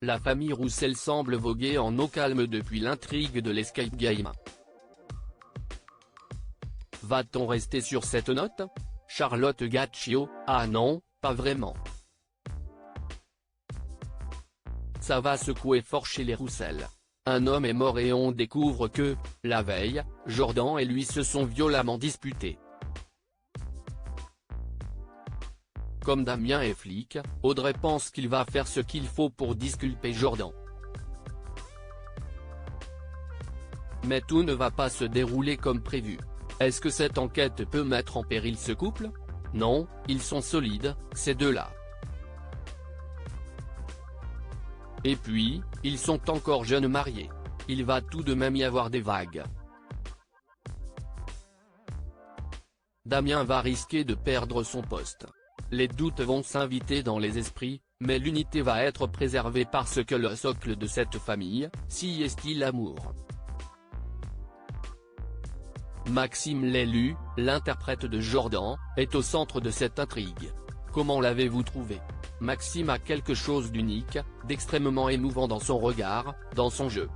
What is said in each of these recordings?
la famille Roussel semble voguer en eau calme depuis l'intrigue de l'Escape Game. Va-t-on rester sur cette note? Charlotte Gaccio: ah non, pas vraiment. Ça va secouer fort chez les Roussel. Un homme est mort et on découvre que, la veille, Jordan et lui se sont violemment disputés. Comme Damien est flic, Audrey pense qu'il va faire ce qu'il faut pour disculper Jordan. Mais tout ne va pas se dérouler comme prévu. Est-ce que cette enquête peut mettre en péril ce couple? Non, ils sont solides, ces deux-là. Et puis, ils sont encore jeunes mariés. Il va tout de même y avoir des vagues. Damien va risquer de perdre son poste. Les doutes vont s'inviter dans les esprits, mais l'unité va être préservée parce que le socle de cette famille, si est-il l'amour. Maxime Lelloup, l'interprète de Jordan, est au centre de cette intrigue. Comment l'avez-vous trouvé? Maxime a quelque chose d'unique, d'extrêmement émouvant dans son regard, dans son jeu.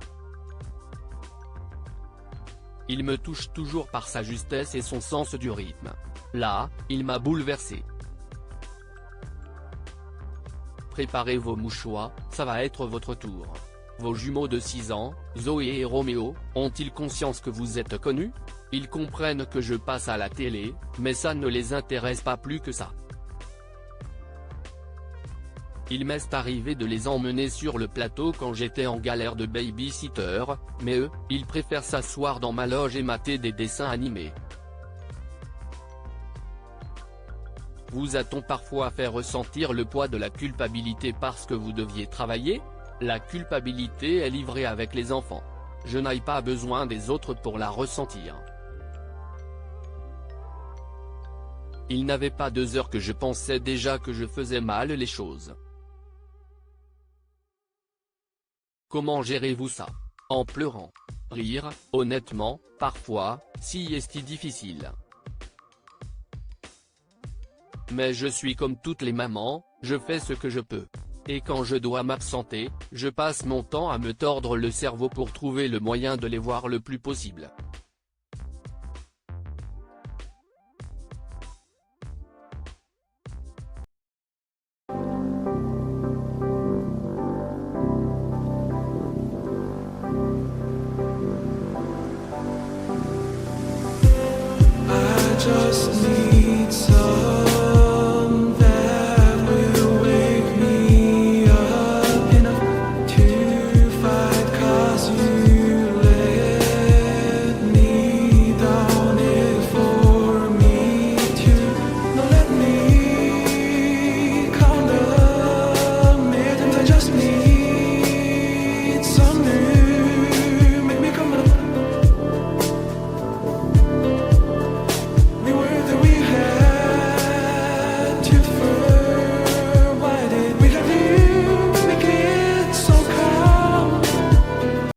Il me touche toujours par sa justesse et son sens du rythme. Là, il m'a bouleversé. Préparez vos mouchoirs, ça va être votre tour. Vos jumeaux de 6 ans, Zoé et Roméo, ont-ils conscience que vous êtes connus? Ils comprennent que je passe à la télé, mais ça ne les intéresse pas plus que ça. Il m'est arrivé de les emmener sur le plateau quand j'étais en galère de baby-sitter, mais eux, ils préfèrent s'asseoir dans ma loge et mater des dessins animés. Vous a-t-on parfois fait ressentir le poids de la culpabilité parce que vous deviez travailler? La culpabilité est livrée avec les enfants. Je n'ai pas besoin des autres pour la ressentir. Il n'avait pas 2 heures que je pensais déjà que je faisais mal les choses. Comment gérez-vous ça? En pleurant? Rire? Honnêtement, parfois, si est-il difficile. Mais je suis comme toutes les mamans, je fais ce que je peux. Et quand je dois m'absenter, je passe mon temps à me tordre le cerveau pour trouver le moyen de les voir le plus possible. I just need